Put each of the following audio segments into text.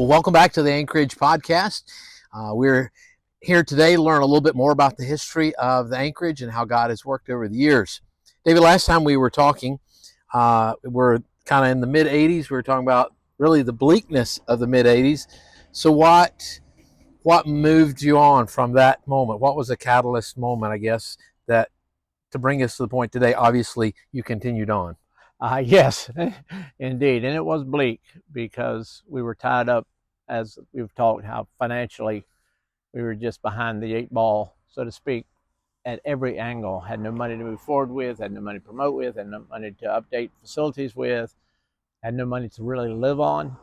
Well, welcome back to the Anchorage podcast. We're here today to learn a little bit more about the history of the Anchorage and how God has worked over the years. David, last time we were talking, we're kind of in the mid 80s. We were talking about really the bleakness of the mid 80s. So what moved you on from that moment? What was the catalyst moment, I guess, that to bring us to the point today? Obviously, you continued on. Yes, indeed. And it was bleak because we were tied up, as we've talked, how financially we were just behind the eight ball, so to speak, at every angle. Had no money to move forward with, had no money to promote with, had no money to update facilities with, had no money to really live on.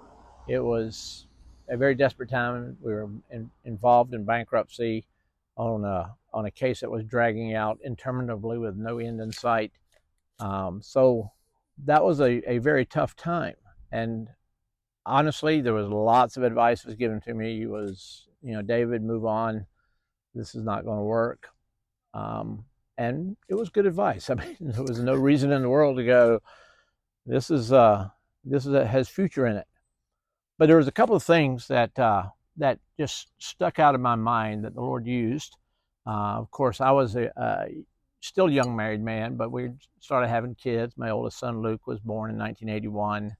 It was a very desperate time. We were involved in bankruptcy on a case that was dragging out interminably with no end in sight. So that was a very tough time. And honestly, there was lots of advice was given to me. It was, David, move on. This is not going to work. And it was good advice. I mean, there was no reason in the world to go, this has future in it. But there was a couple of things that just stuck out in my mind that the Lord used. Of course, I was a still young married man, but we started having kids. My oldest son, Luke, was born in 1981.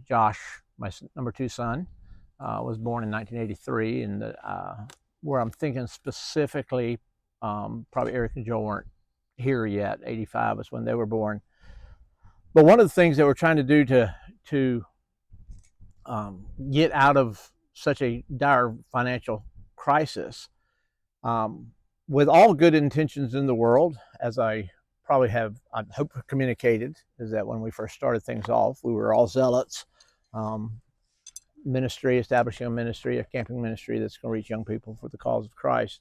Josh, my number two son, was born in 1983. And where I'm thinking specifically, probably Eric and Joel weren't here yet. 85 was when they were born. But one of the things that we're trying to do to get out of such a dire financial crisis, with all good intentions in the world, as I probably have, I hope, communicated, is that when we first started things off, we were all zealots. Establishing a ministry, a camping ministry that's going to reach young people for the cause of Christ.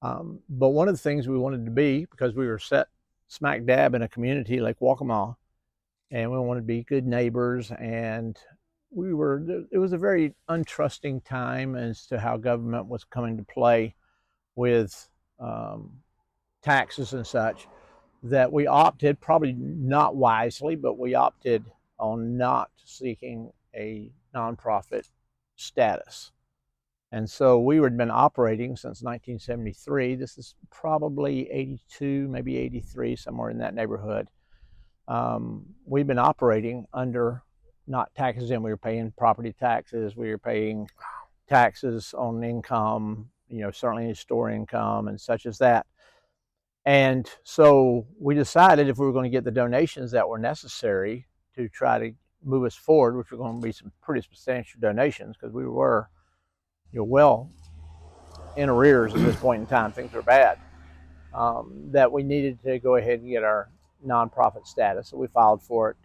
But one of the things we wanted to be, because we were set smack dab in a community like Waccamaw, and we wanted to be good neighbors, and it was a very untrusting time as to how government was coming to play with taxes and such, that we opted, probably not wisely, but we opted on not seeking a nonprofit status. And so we had been operating since 1973. This is probably 82, maybe 83, somewhere in that neighborhood. We've been operating under not taxes in. We were paying property taxes. We were paying taxes on income, certainly store income and such as that. And so we decided if we were going to get the donations that were necessary to try to move us forward, which were going to be some pretty substantial donations, because we were, well in arrears at this point in time. Things were bad. That we needed to go ahead and get our nonprofit status. So we filed for it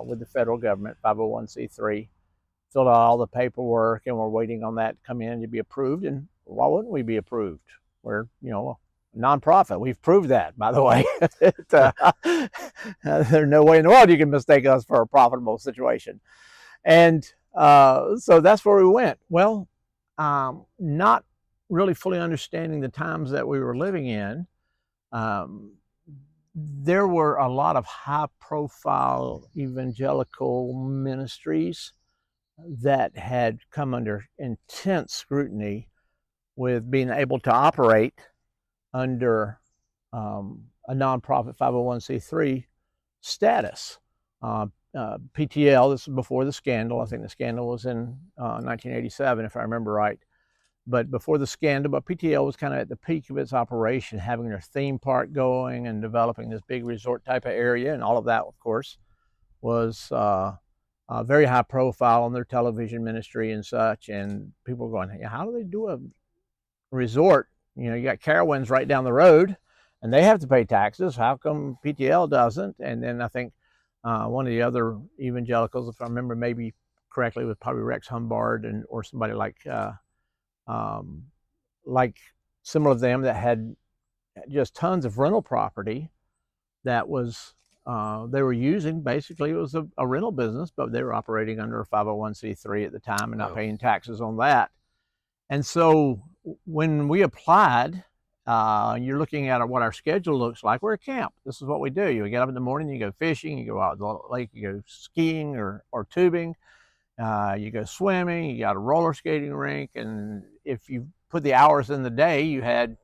with the federal government, 501c3, filled out all the paperwork, and we're waiting on that to come in to be approved. And why wouldn't we be approved? We're, nonprofit. We've proved that, by the way. There's no way in the world you can mistake us for a profitable situation. And so that's where we went. Well, not really fully understanding the times that we were living in, there were a lot of high-profile evangelical ministries that had come under intense scrutiny with being able to operate under a nonprofit 501c3 status. PTL, this was before the scandal. I think the scandal was in 1987, if I remember right. But before the scandal, but PTL was kind of at the peak of its operation, having their theme park going and developing this big resort type of area. And all of that, of course, was very high profile on their television ministry and such. And people were going, hey, how do they do a resort? You got Carowinds right down the road and they have to pay taxes. How come PTL doesn't? And then I think one of the other evangelicals, if I remember maybe correctly, was probably Rex Humbard or somebody like similar to them, that had just tons of rental property that was they were using. Basically, it was a rental business, but they were operating under a 501c3 at the time and not paying taxes on that. And so when we applied, you're looking at what our schedule looks like. We're a camp. This is what we do. You get up in the morning, you go fishing, you go out to the lake, you go skiing or tubing. You go swimming, you got a roller skating rink, and if you put the hours in the day, you had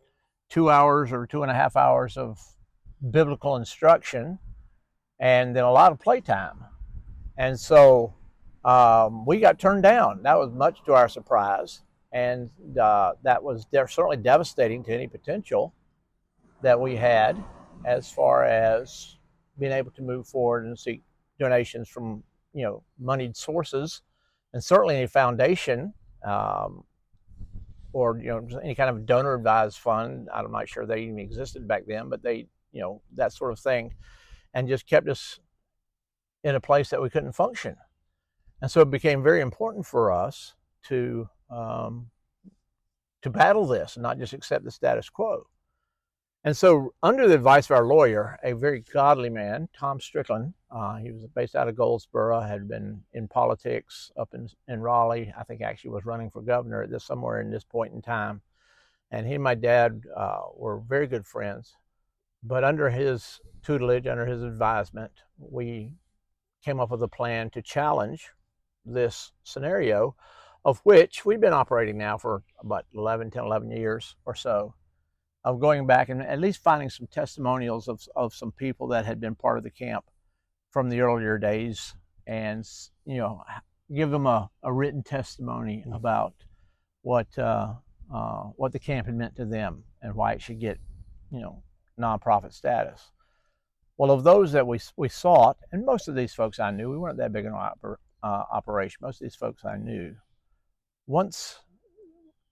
2 hours or 2.5 hours of biblical instruction, and then a lot of playtime. And so we got turned down. That was much to our surprise, and that was certainly devastating to any potential that we had as far as being able to move forward and seek donations from moneyed sources, and certainly any foundation um, or any kind of donor advised fund. I'm not sure they even existed back then, but they that sort of thing, and just kept us in a place that we couldn't function. And so it became very important for us to battle this and not just accept the status quo. And so, under the advice of our lawyer, a very godly man, Tom Strickland, he was based out of Goldsboro, had been in politics up in Raleigh. I think actually was running for governor at somewhere in this point in time. And he and my dad were very good friends. But under his tutelage, under his advisement, we came up with a plan to challenge this scenario, of which we've been operating now for about 11 years or so, of going back and at least finding some testimonials of some people that had been part of the camp from the earlier days, and give them a written testimony about what the camp had meant to them and why it should get nonprofit status. Well, of those that we sought, and most of these folks I knew, we weren't that big an operation. Most of these folks I knew. Once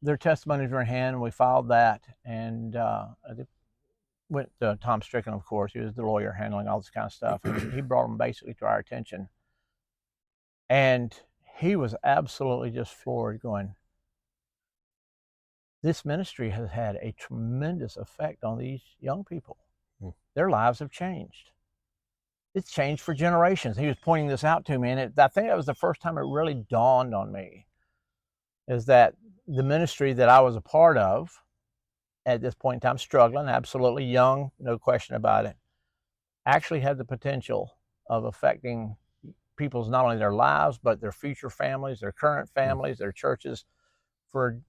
their testimonies were in hand, we filed that, and went to Tom Strickland, of course. He was the lawyer handling all this kind of stuff. And he brought them basically to our attention. And he was absolutely just floored, going, this ministry has had a tremendous effect on these young people. Their lives have changed. It's changed for generations. He was pointing this out to me, and I think that was the first time it really dawned on me, is that the ministry that I was a part of at this point in time, struggling, absolutely young, no question about it, actually had the potential of affecting people's, not only their lives, but their future families, their current families, their churches, for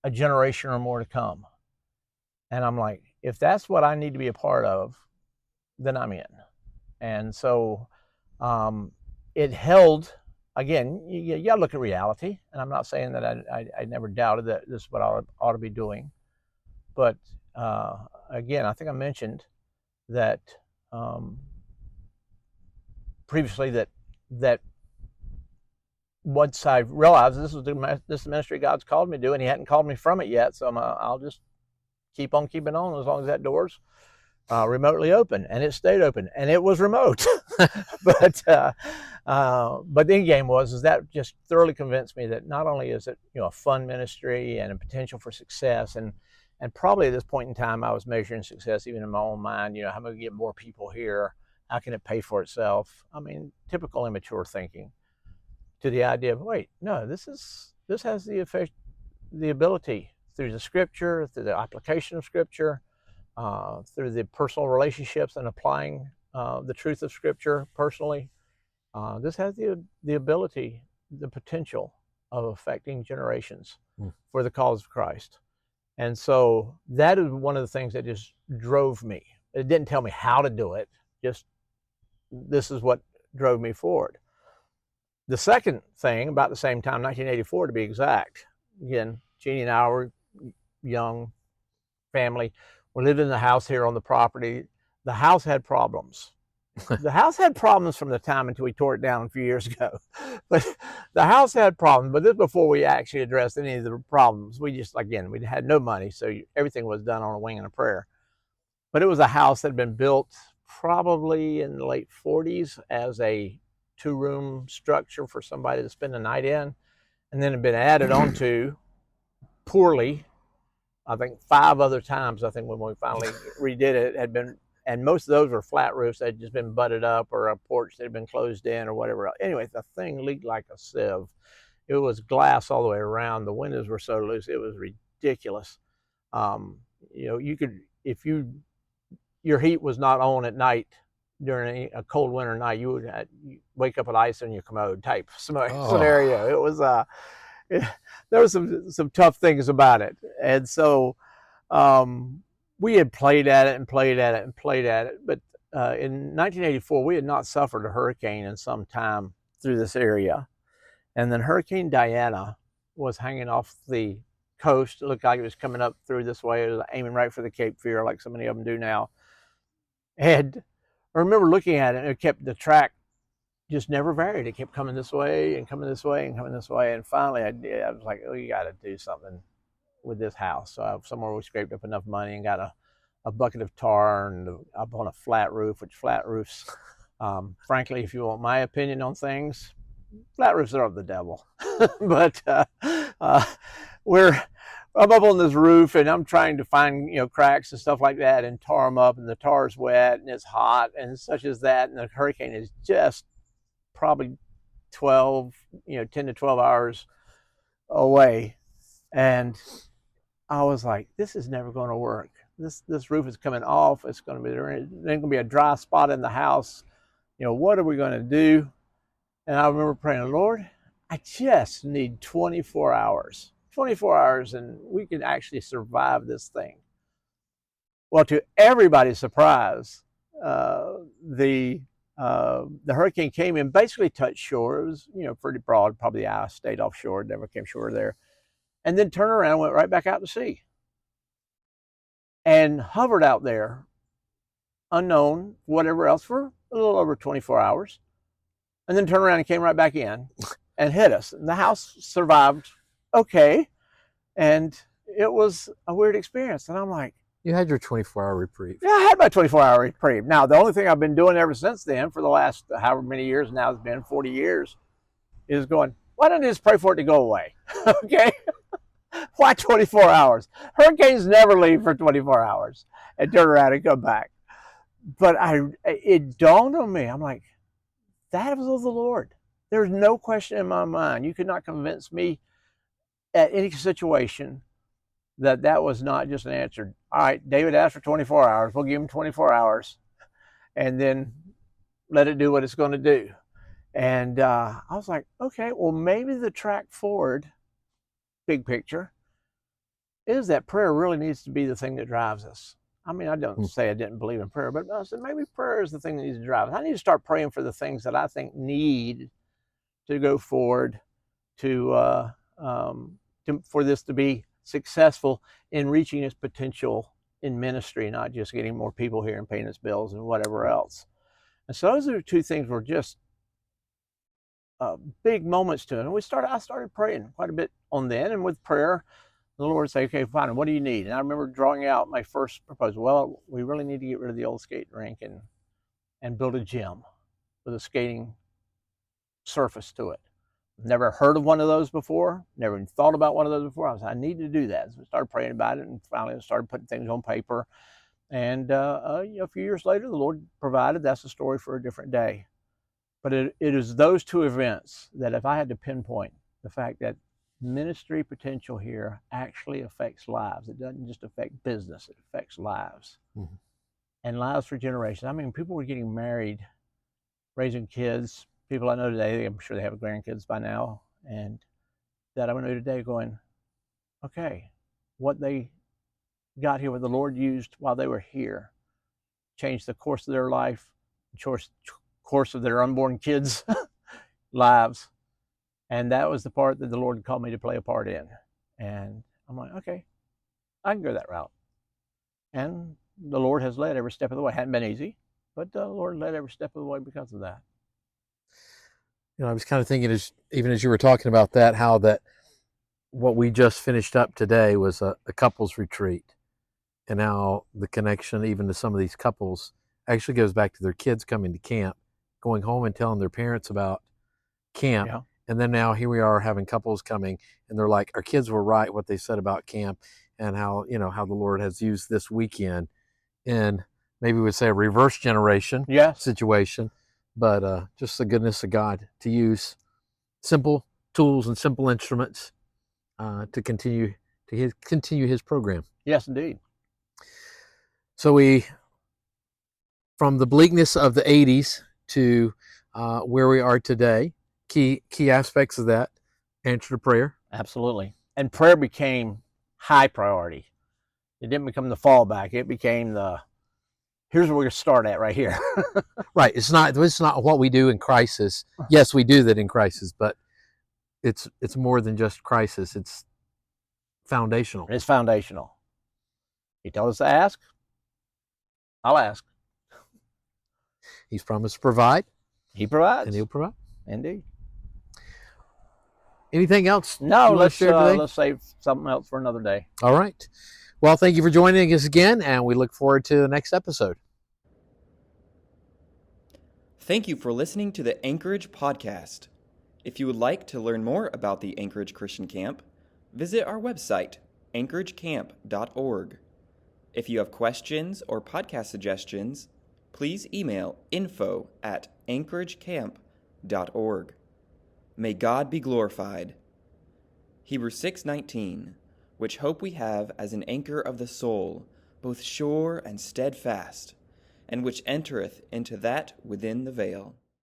a generation or more to come. And I'm like, if that's what I need to be a part of, then I'm in. And so it held. Again, you got to look at reality, and I'm not saying that I never doubted that this is what I ought to be doing. But again, I think I mentioned that previously that once I realized this is the ministry God's called me to do, and He hadn't called me from it yet, so I'll just keep on keeping on as long as that door's remotely open, and it stayed open, and it was remote. but the end game is that just thoroughly convinced me that not only is it a fun ministry and a potential for success, and probably at this point in time I was measuring success even in my own mind. How am I going to get more people here? How can it pay for itself? I mean, typical immature thinking. To the idea of, wait, no, this has the effect, the ability through the Scripture, through the application of Scripture, through the personal relationships and applying the truth of Scripture personally. This has the ability, the potential of affecting generations for the cause of Christ. And so that is one of the things that just drove me. It didn't tell me how to do it, just this is what drove me forward. The second thing, about the same time, 1984 to be exact, again, Jeannie and I were young family. We lived in the house here on the property. The house had problems. The house had problems from the time until we tore it down a few years ago. But the house had problems, but this is before we actually addressed any of the problems. We just, again, we had no money, so everything was done on a wing and a prayer. But it was a house that had been built probably in the late 40s as a 2-room structure for somebody to spend the night in, and then had been added onto poorly, I think 5 other times. I think when we finally redid it, had been, and most of those were flat roofs that had just been butted up, or a porch that had been closed in, or whatever else. Anyway, the thing leaked like a sieve. It was glass all the way around. The windows were so loose, it was ridiculous. You could, if your heat was not on at night during a cold winter night, you would you wake up with ice on your commode type Oh, scenario. It was there were some tough things about it, and so we had played at it and played at it and played at it. But in 1984, we had not suffered a hurricane in some time through this area, and then Hurricane Diana was hanging off the coast. It looked like it was coming up through this way. It was aiming right for the Cape Fear, like so many of them do now. And I remember looking at it, and it kept the track just never varied. It kept coming this way and coming this way and coming this way. And finally, I was like, oh, you got to do something with this house. So somewhere we scraped up enough money and got a bucket of tar and up on a flat roof, which flat roofs, frankly, if you want my opinion on things, flat roofs are of the devil. But I'm up on this roof and I'm trying to find, cracks and stuff like that and tar them up, and the tar is wet and it's hot and such as that. And the hurricane is just probably 10 to 12 hours away. And I was like, this is never going to work. This roof is coming off. It's going to be, there's going to be a dry spot in the house. What are we going to do? And I remember praying, Lord, I just need 24 hours. 24 hours and we can actually survive this thing. Well, to everybody's surprise, the hurricane came in, basically touched shore. It was, pretty broad, probably the eye stayed offshore, never came shore there, and then turned around and went right back out to sea and hovered out there, unknown, whatever else, for a little over 24 hours, and then turned around and came right back in and hit us. And the house survived okay, and it was a weird experience. And I'm like, you had your 24-hour reprieve. yeah, I had my 24-hour reprieve. Now, the only thing I've been doing ever since then, for the last however many years now, it's been 40 years, is going, why don't you just pray for it to go away? Okay? Why 24 hours? Hurricanes never leave for 24 hours and turn around and come back. But it dawned on me. I'm like, that was of the Lord. There's no question in my mind. You could not convince me at any situation that was not just an answer. All right, David asked for 24 hours. We'll give him 24 hours and then let it do what it's going to do. And I was like, okay, well, maybe the track forward, big picture, is that prayer really needs to be the thing that drives us. I mean, I don't say I didn't believe in prayer, but I said maybe prayer is the thing that needs to drive us. I need to start praying for the things that I think need to go forward for this to be successful in reaching its potential in ministry, not just getting more people here and paying its bills and whatever else. And so those are two things were just big moments to it. And I started praying quite a bit on then, and with prayer, the Lord said, okay, fine, what do you need? And I remember drawing out my first proposal. Well, we really need to get rid of the old skate rink and build a gym with a skating surface to it. Never heard of one of those before, never even thought about one of those before. I need to do that. So I started praying about it, and finally I started putting things on paper. And a few years later, the Lord provided. That's a story for a different day. But it is those two events that, if I had to pinpoint the fact that ministry potential here actually affects lives. It doesn't just affect business, it affects lives. Mm-hmm. And lives for generations. I mean, people were getting married, raising kids. People I know today, I'm sure they have grandkids by now, and that I know today going, okay, what they got here, what the Lord used while they were here, changed the course of their life, course of their unborn kids' lives. And that was the part that the Lord called me to play a part in. And I'm like, okay, I can go that route. And the Lord has led every step of the way. It hadn't been easy, but the Lord led every step of the way because of that. I was kind of thinking, even as you were talking about that, how that what we just finished up today was a couples retreat, and how the connection even to some of these couples actually goes back to their kids coming to camp, going home and telling their parents about camp. Yeah. And then now here we are having couples coming, and they're like, our kids were right what they said about camp, and how the Lord has used this weekend in, maybe we would say, a reverse generation situation, but just the goodness of God to use simple tools and simple instruments to continue his program. Yes, indeed. So we from the bleakness of the 80s to where we are today. Key aspects of that: answer to prayer. Absolutely. And prayer became high priority. It didn't become the fallback. It became here's where we're going to start at right here. Right. It's not what we do in crisis. Yes, we do that in crisis, but it's more than just crisis. It's foundational. It's foundational. He told us to ask. I'll ask. He's promised to provide. He provides. And he'll provide. Indeed. Anything else? No, let's share today? Let's save something else for another day. All right. Well, thank you for joining us again, and we look forward to the next episode. Thank you for listening to the Anchorage Podcast. If you would like to learn more about the Anchorage Christian Camp, visit our website, anchoragecamp.org. If you have questions or podcast suggestions, please email info@anchoragecamp.org. May God be glorified. Hebrews 6:19, which hope we have as an anchor of the soul, both sure and steadfast, and which entereth into that within the veil.